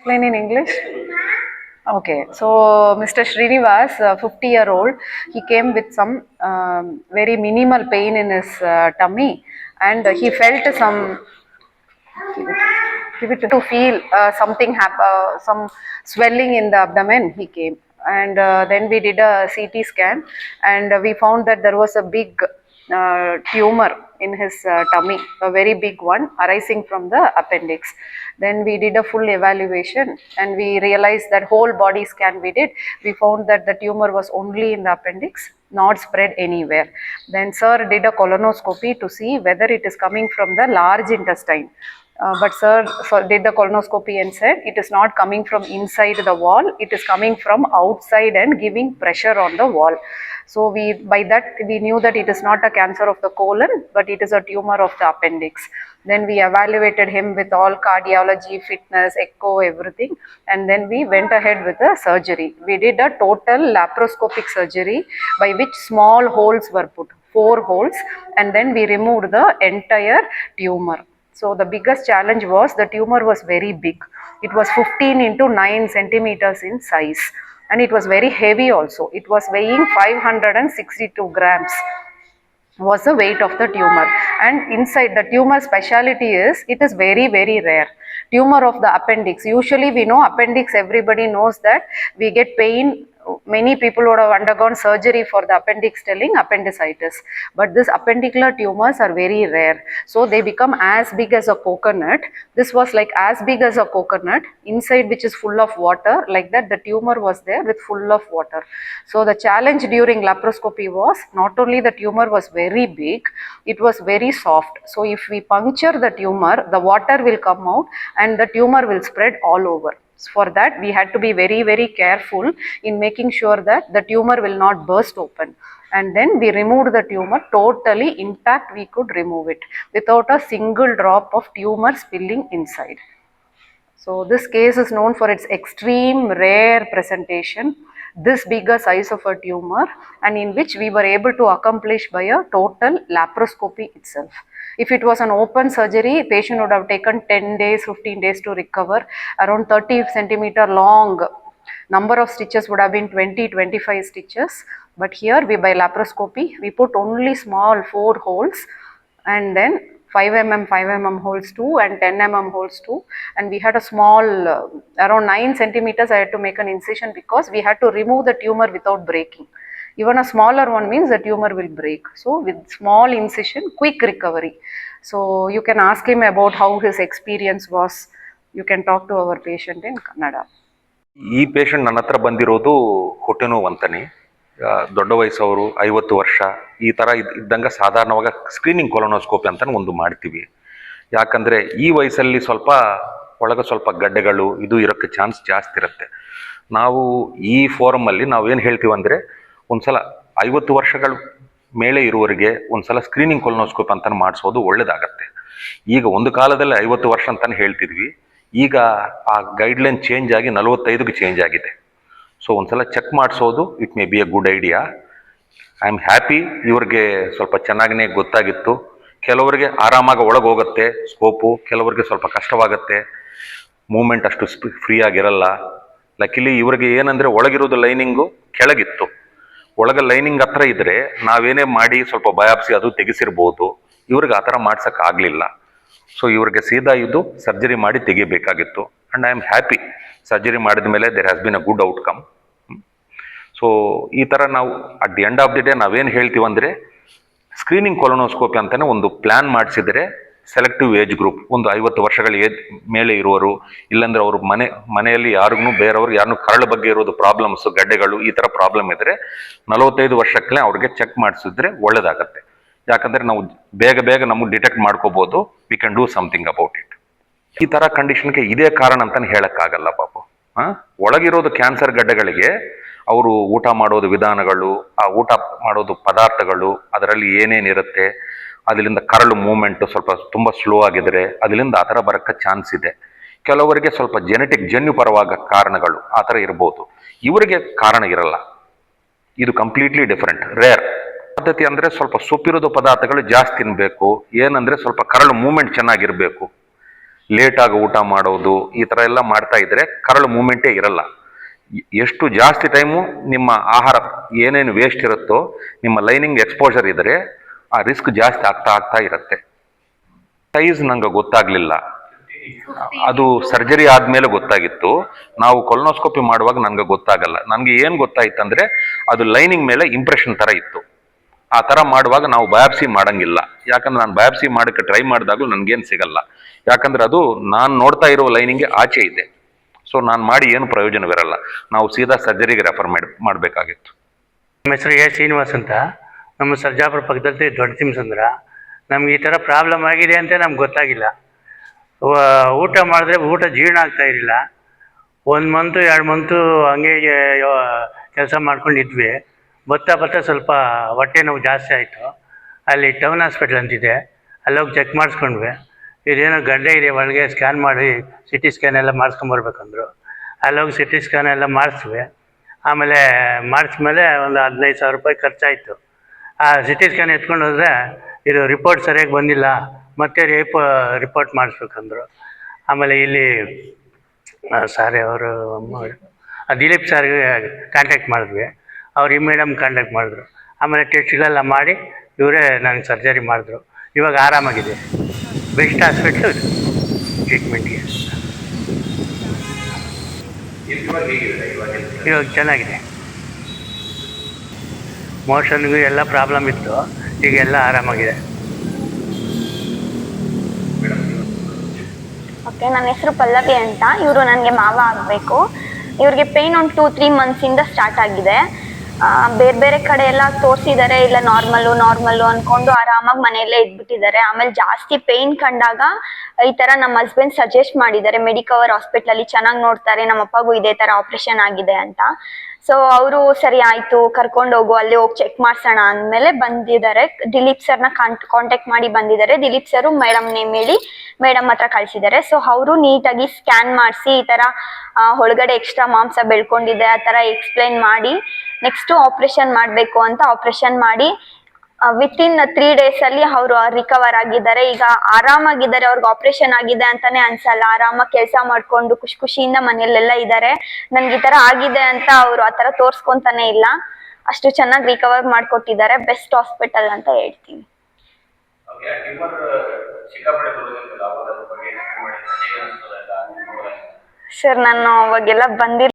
Explain in English. Okay, so Mr. Srinivas, 50-year-old, he came with some very minimal pain in his tummy, and he felt give it to feel something some swelling in the abdomen. He came, and then we did a CT scan, and we found that there was a big tumor in his tummy, a very big one arising from the appendix. Then we did a full evaluation, and we realized that whole body scan we did, we found that the tumor was only in the appendix, not spread anywhere. Then sir did a colonoscopy to see whether it is coming from the large intestine. But sir did the colonoscopy and said it is not coming from inside the wall, it is coming from outside and giving pressure on the wall. So by that we knew that it is not a cancer of the colon, but it is a tumor of the appendix. Then we evaluated him with all cardiology, fitness, echo, everything, and then we went ahead with the surgery. We did a total laparoscopic surgery by which small holes were put, 4 holes, and then we removed the entire tumor. So the biggest challenge was the tumor was very big. It was 15 into 9 centimeters in size, and it was very heavy also. It was weighing 562 grams was the weight of the tumor. And inside the tumor speciality is, it is very rare. Tumor of the appendix, usually we know appendix, everybody knows that we get pain. Many people would have undergone surgery for the appendix telling appendicitis, but this appendicular tumors are very rare, so they become as big as a coconut. This was like as big as a coconut inside, which is full of water. Like that the tumor was there with full of water. So the challenge during laparoscopy was not only the tumor was very big, it was very soft. So if we puncture the tumor, the water will come out and the tumor will spread all over. For that we had to be very careful in making sure that the tumor will not burst open. And then we removed the tumor totally intact. We could remove it without a single drop of tumor spilling inside. So this case is known for its extreme rare presentation, this bigger size of a tumor, and in which we were able to accomplish by a total laparoscopy itself. If it was an open surgery, patient would have taken 10 days, 15 days to recover. Around 30 centimeter long, number of stitches would have been 20-25 stitches. But here we, by laparoscopy, we put only small 4 holes, and then 5 mm holes too, and 10 mm holes too. And we had a small, around 9 centimeters, I had to make an incision because we had to remove the tumor without breaking. Even a smaller one means the tumor will break. So with small incision, quick recovery. So you can ask him about how his experience was. You can talk to our patient in Kannada. ಈ patient ನನ್ನ ಹತ್ರ ಬಂದಿರೋದು ಹೊಟ್ಟೆ ನೋವು ಅಂತಾನೆ. ದೊಡ್ಡ ವಯಸ್ಸವರು, 50 ವರ್ಷ ಈ ಥರ ಇದ್ದಂಗೆ ಸಾಧಾರಣವಾಗಿ ಸ್ಕ್ರೀನಿಂಗ್ ಕೊಲೊನೋಸ್ಕೋಪಿ ಅಂತ ಒಂದು ಮಾಡ್ತೀವಿ. ಯಾಕಂದರೆ ಈ ವಯಸ್ಸಲ್ಲಿ ಒಳಗೆ ಸ್ವಲ್ಪ ಗಡ್ಡೆಗಳು ಇದು ಇರೋಕ್ಕೆ ಚಾನ್ಸ್ ಜಾಸ್ತಿ ಇರುತ್ತೆ. ನಾವು ಈ ಫೋರಮಲ್ಲಿ ನಾವೇನು ಹೇಳ್ತೀವಿ ಅಂದರೆ, ಒಂದ್ಸಲ 50 ವರ್ಷಗಳ ಮೇಲೆ ಇರುವವರಿಗೆ ಒಂದ್ಸಲ ಸ್ಕ್ರೀನಿಂಗ್ ಕೊಲೊನೋಸ್ಕೋಪಿ ಅಂತ ಮಾಡಿಸೋದು ಒಳ್ಳೇದಾಗತ್ತೆ. ಈಗ ಒಂದು ಕಾಲದಲ್ಲಿ 50 ವರ್ಷ ಅಂತಾನೆ ಹೇಳ್ತಿದ್ವಿ, ಈಗ ಆ ಗೈಡ್ಲೈನ್ ಚೇಂಜ್ ಆಗಿ 45ಗೆ ಚೇಂಜ್ ಆಗಿದೆ. ಸೊ ಒಂದ್ಸಲ ಚೆಕ್ ಮಾಡಿಸೋದು it may be A good idea. I am happy, ಇವ್ರಿಗೆ ಸ್ವಲ್ಪ ಚೆನ್ನಾಗೇ ಗೊತ್ತಾಗಿತ್ತು. ಕೆಲವರಿಗೆ ಆರಾಮಾಗಿ ಒಳಗೆ ಹೋಗುತ್ತೆ ಸ್ಕೋಪು, ಕೆಲವರಿಗೆ ಸ್ವಲ್ಪ ಕಷ್ಟವಾಗುತ್ತೆ, ಮೂಮೆಂಟ್ ಅಷ್ಟು ಫ್ರೀ ಆಗಿರಲ್ಲ. ಲಕ್ಕಿಲಿ ಇವ್ರಿಗೆ ಏನಂದರೆ ಒಳಗಿರೋದು ಲೈನಿಂಗು ಕೆಳಗಿತ್ತು. ಒಳಗೆ ಲೈನಿಂಗ್ ಹತ್ರ ಇದ್ದರೆ ನಾವೇನೇ ಮಾಡಿ ಸ್ವಲ್ಪ ಬಯಾಪ್ಸಿ ಅದು ತೆಗೆಸಿರ್ಬೋದು. ಇವ್ರಿಗೆ ಆ ಥರ ಮಾಡ್ಸೋಕ್ಕಾಗಲಿಲ್ಲ. ಸೊ ಇವ್ರಿಗೆ ಸೀದಾ ಇದು ಸರ್ಜರಿ ಮಾಡಿ ತೆಗಿಬೇಕಾಗಿತ್ತು. And I am happy, surgery ಮಾಡಿದ ಮೇಲೆ there has been a good outcome. So ಈ ಥರ ನಾವು at the end of the day ನಾವೇನು ಹೇಳ್ತೀವಿ ಅಂದರೆ, ಸ್ಕ್ರೀನಿಂಗ್ ಕೊಲೊನೋಸ್ಕೋಪಿ ಅಂತಲೇ ಒಂದು ಪ್ಲ್ಯಾನ್ ಮಾಡಿಸಿದರೆ ಸೆಲೆಕ್ಟಿವ್ ಏಜ್ ಗ್ರೂಪ್, ಒಂದು 50 ವರ್ಷಗಳ ಮೇಲೆ ಇರುವರು, ಇಲ್ಲಾಂದ್ರೆ ಅವ್ರ ಮನೆಯಲ್ಲಿ ಯಾರಿಗೂ ಬೇರೆಯವ್ರಿಗೆ ಯಾರನ್ನೂ ಕರಳು ಬಗ್ಗೆ ಇರೋದು ಪ್ರಾಬ್ಲಮ್ಸು, ಗಡ್ಡೆಗಳು ಈ ಥರ ಪ್ರಾಬ್ಲಮ್ ಇದ್ದರೆ 45 ವರ್ಷಕ್ಕೇ ಅವ್ರಿಗೆ ಚೆಕ್ ಮಾಡಿಸಿದ್ರೆ ಒಳ್ಳೇದಾಗತ್ತೆ. ಯಾಕಂದರೆ ನಾವು ಬೇಗ ನಮಗೆ ಡಿಟೆಕ್ಟ್ ಮಾಡ್ಕೋಬೋದು, we can do something about it. ಈ ಥರ ಕಂಡೀಷನ್ಗೆ ಇದೇ ಕಾರಣ ಅಂತಲೇ ಹೇಳೋಕ್ಕಾಗಲ್ಲ ಪಾಪು. ಒಳಗಿರೋದು ಕ್ಯಾನ್ಸರ್ ಗಡ್ಡೆಗಳಿಗೆ ಅವರು ಊಟ ಮಾಡೋದು ವಿಧಾನಗಳು, ಆ ಊಟ ಮಾಡೋದು ಪದಾರ್ಥಗಳು, ಅದರಲ್ಲಿ ಏನೇನಿರುತ್ತೆ, ಅದರಿಂದ ಕರಳು ಮೂಮೆಂಟು ಸ್ವಲ್ಪ ತುಂಬ ಸ್ಲೋ ಆಗಿದ್ರೆ ಅದರಿಂದ ಆ ಥರ ಬರೋಕ್ಕೆ ಚಾನ್ಸ್ ಇದೆ. ಕೆಲವರಿಗೆ ಸ್ವಲ್ಪ ಜೆನೆಟಿಕ್ ಜನ್ಯುಪರವಾದ ಕಾರಣಗಳು ಆ ಥರ ಇರ್ಬೋದು. ಇವರಿಗೆ ಕಾರಣ ಇರಲ್ಲ. ಇದು ಕಂಪ್ಲೀಟ್ಲಿ ಡಿಫರೆಂಟ್, ರೇರ್ ಪದ್ಧತಿ. ಅಂದರೆ ಸ್ವಲ್ಪ ಸೊಪ್ಪಿರೋದು ಪದಾರ್ಥಗಳು ಜಾಸ್ತಿ ತಿನ್ನಬೇಕು, ಏನಂದರೆ ಸ್ವಲ್ಪ ಕರಳು ಮೂಮೆಂಟ್ ಚೆನ್ನಾಗಿರಬೇಕು. ಲೇಟಾಗಿ ಊಟ ಮಾಡೋದು, ಈ ಥರ ಎಲ್ಲ ಮಾಡ್ತಾ ಇದ್ರೆ ಕರಳು ಮೂಮೆಂಟೇ ಇರಲ್ಲ. ಎಷ್ಟು ಜಾಸ್ತಿ ಟೈಮು ನಿಮ್ಮ ಆಹಾರ ಏನೇನು ವೇಸ್ಟ್ ಇರುತ್ತೋ, ನಿಮ್ಮ ಲೈನಿಂಗ್ ಎಕ್ಸ್ಪೋಜರ್ ಇದ್ದರೆ ಆ ರಿಸ್ಕ್ ಜಾಸ್ತಿ ಆಗ್ತಾ ಆಗ್ತಾ ಇರುತ್ತೆ. ಸೈಜ್ ನಂಗೆ ಗೊತ್ತಾಗ್ಲಿಲ್ಲ, ಅದು ಸರ್ಜರಿ ಆದ್ಮೇಲೆ ಗೊತ್ತಾಗಿತ್ತು. ನಾವು ಕೊಲೊನೋಸ್ಕೋಪಿ ಮಾಡುವಾಗ ನನಗೆ ಗೊತ್ತಾಗಲ್ಲ. ನನಗೆ ಏನು ಗೊತ್ತಾಯ್ತು ಅಂದ್ರೆ ಅದು ಲೈನಿಂಗ್ ಮೇಲೆ ಇಂಪ್ರೆಷನ್ ತರ ಇತ್ತು. ಆ ತರ ಮಾಡುವಾಗ ನಾವು ಬಯಾಪ್ಸಿ ಮಾಡಂಗಿಲ್ಲ. ಯಾಕಂದ್ರೆ ನಾನು ಬಯಾಪ್ಸಿ ಮಾಡಕ್ಕೆ ಟ್ರೈ ಮಾಡಿದಾಗಲೂ ನನ್ಗೇನು ಸಿಗಲ್ಲ. ಯಾಕಂದ್ರೆ ಅದು ನಾನು ನೋಡ್ತಾ ಇರೋ ಲೈನಿಂಗ್ಗೆ ಆಚೆ ಇದೆ. ಸೊ ನಾನು ಮಾಡಿ ಏನು ಪ್ರಯೋಜನವಿರಲ್ಲ. ನಾವು ಸೀದಾ ಸರ್ಜರಿಗೆ ರೆಫರ್ ಮಾಡಬೇಕಾಗಿತ್ತು. ನಮ್ಮ ಹೆಸರು ಎ ಶ್ರೀನಿವಾಸ್ ಅಂತ. ನಮ್ಮ ಸರ್ಜಾಪುರ ಪಕ್ಕದಲ್ಲಿ ದೊಡ್ಡ ತಿಮ್ಸಂದ್ರ. ನಮ್ಗೆ ಈ ಥರ ಪ್ರಾಬ್ಲಮ್ ಆಗಿದೆ ಅಂತ ನಮ್ಗೆ ಗೊತ್ತಾಗಿಲ್ಲ. ಊಟ ಮಾಡಿದ್ರೆ ಊಟ ಜೀರ್ಣ ಆಗ್ತಾ ಇರಲಿಲ್ಲ. 1 ಮಂತು 2 ಮಂತು ಹಂಗೆ ಕೆಲಸ ಮಾಡ್ಕೊಂಡಿದ್ವಿ. ಬರ್ತಾ ಸ್ವಲ್ಪ ಹೊಟ್ಟೆ ನೋವು ಜಾಸ್ತಿ ಆಯಿತು. ಅಲ್ಲಿ ಟೌನ್ ಹಾಸ್ಪಿಟ್ಲ್ ಅಂತಿದೆ, ಅಲ್ಲೋಗಿ ಚೆಕ್ ಮಾಡಿಸ್ಕೊಂಡ್ವಿ. ಇದೇನೋ ಗಡ್ಡೆ ಇದೆ ಒಳಗೆ, ಸ್ಕ್ಯಾನ್ ಮಾಡಿ CT ಸ್ಕ್ಯಾನ್ ಎಲ್ಲ ಮಾಡಿಸ್ಕೊಂಬರ್ಬೇಕಂದ್ರು. ಅಲ್ಲೋಗಿ CT ಸ್ಕ್ಯಾನ್ ಎಲ್ಲ ಮಾಡಿಸ್ವಿ. ಆಮೇಲೆ ಮಾಡಿಸ್ಮೇಲೆ ಒಂದು 15,000 ರೂಪಾಯಿ ಖರ್ಚಾಯಿತು. ಆ CT ಸ್ಕ್ಯಾನ್ ಎತ್ಕೊಂಡು ಹೋದರೆ ಇದು ರಿಪೋರ್ಟ್ ಸರಿಯಾಗಿ ಬಂದಿಲ್ಲ, ಮತ್ತೆ ರಿಪೋರ್ಟ್ ಮಾಡಿಸ್ಬೇಕಂದ್ರು. ಆಮೇಲೆ ಇಲ್ಲಿ ಸಾರಿ ಅವರು ದಿಲೀಪ್ ಸರ್ಗೆ ಕಾಂಟ್ಯಾಕ್ಟ್ ಮಾಡಿದ್ವಿ. ಅವ್ರು ಈ ಮೇಡಮ್ ಕಾಂಟ್ಯಾಕ್ಟ್ ಮಾಡಿದ್ರು. ಆಮೇಲೆ ಟೆಸ್ಟ್ಗಳೆಲ್ಲ ಮಾಡಿ ಇವರೇ ನನಗೆ ಸರ್ಜರಿ ಮಾಡಿದ್ರು. ಇವಾಗ ಆರಾಮಾಗಿದೆ. Best hospital ಟ್ರೀಟ್ಮೆಂಟ್ಗೆ. ಇವಾಗ ಚೆನ್ನಾಗಿದೆ. ಮೋಷನ್ಗೂ ಎಲ್ಲ ಪ್ರಾಬ್ಲಮ್ ಇತ್ತು, ಈಗ ಎಲ್ಲ ಆರಾಮಾಗಿದೆ. ಓಕೆ, ನನ್ನ ಹೆಸರು ಪಲ್ಲವಿ ಅಂತ. ಇವರು ನನಗೆ ಮಾವ ಆಗಬೇಕು. ಇವ್ರಿಗೆ ಪೇಯ್ನ್ ಒಂದು 2-3 ಮಂತ್ಸಿಂದ ಸ್ಟಾರ್ಟ್ ಆಗಿದೆ. ಬೇರೆ ಕಡೆ ಎಲ್ಲ ತೋರಿಸಿದ್ದಾರೆ, ಇಲ್ಲ ನಾರ್ಮಲ್ಲು ಅಂದ್ಕೊಂಡು ಆರಾಮಾಗಿ ಮನೆಯಲ್ಲೇ ಇದ್ಬಿಟ್ಟಿದ್ದಾರೆ. ಆಮೇಲೆ ಜಾಸ್ತಿ ಪೇಯ್ನ್ ಕಂಡಾಗ ಈ ಥರ ನಮ್ಮ ಹಸ್ಬೆಂಡ್ ಸಜೆಸ್ಟ್ ಮಾಡಿದ್ದಾರೆ, ಮೆಡಿಕವರ್ ಹಾಸ್ಪಿಟ್ಲಲ್ಲಿ ಚೆನ್ನಾಗಿ ನೋಡ್ತಾರೆ, ನಮ್ಮ ಅಪ್ಪಗೂ ಇದೇ ಥರ ಆಪ್ರೇಷನ್ ಆಗಿದೆ ಅಂತ. ಸೊ ಅವರು ಸರಿ ಆಯಿತು ಕರ್ಕೊಂಡು ಹೋಗು, ಅಲ್ಲಿ ಹೋಗಿ ಚೆಕ್ ಮಾಡಿಸೋಣ ಅಂದಮೇಲೆ ಬಂದಿದ್ದಾರೆ. ದಿಲೀಪ್ ಸರ್ನ ಕಾಂಟ್ಯಾಕ್ಟ್ ಮಾಡಿ ಬಂದಿದ್ದಾರೆ. ದಿಲೀಪ್ ಸರು ಮೇಡಮ್ ನೇಮ್ ಹೇಳಿ ಮೇಡಮ್ ಹತ್ರ ಕಳಿಸಿದ್ದಾರೆ. ಸೊ ಅವರು ನೀಟಾಗಿ ಸ್ಕ್ಯಾನ್ ಮಾಡಿಸಿ ಈ ಥರ ಒಳಗಡೆ ಎಕ್ಸ್ಟ್ರಾ ಮಾಂಸ ಬೆಳ್ಕೊಂಡಿದೆ ಆ ಥರ ಎಕ್ಸ್ಪ್ಲೈನ್ ಮಾಡಿ ನೆಕ್ಸ್ಟು ಆಪ್ರೇಷನ್ ಮಾಡಬೇಕು ಅಂತ ಆಪ್ರೇಷನ್ ಮಾಡಿ ವಿತಿನ್ 3 ಡೇಸಲ್ಲಿ ಅವರು ರಿಕವರ್ ಆಗಿದ್ದಾರೆ. ಈಗ ಆರಾಮಾಗಿದ್ದಾರೆ. ಅವ್ರಿಗೆ ಆಪ್ರೇಷನ್ ಆಗಿದೆ ಅಂತಾನೆ ಅನ್ಸಲ್ಲ. ಆರಾಮಾಗಿ ಕೆಲಸ ಮಾಡ್ಕೊಂಡು ಖುಷಿಯಿಂದ ಮನೆಯಲ್ಲೆಲ್ಲ ಇದ್ದಾರೆ. ನನ್ಗೆ ಈ ಥರ ಆಗಿದೆ ಅಂತ ಅವರು ಆ ಥರ ತೋರಿಸ್ಕೊಂತಾನೆ ಇಲ್ಲ. ಅಷ್ಟು ಚೆನ್ನಾಗಿ ರಿಕವರ್ ಮಾಡಿಕೊಟ್ಟಿದ್ದಾರೆ. ಬೆಸ್ಟ್ ಹಾಸ್ಪಿಟಲ್ ಅಂತ ಹೇಳ್ತೀನಿ. ಸರ್ ನಾನು ಅವಾಗೆಲ್ಲ ಬಂದಿಲ್ಲ.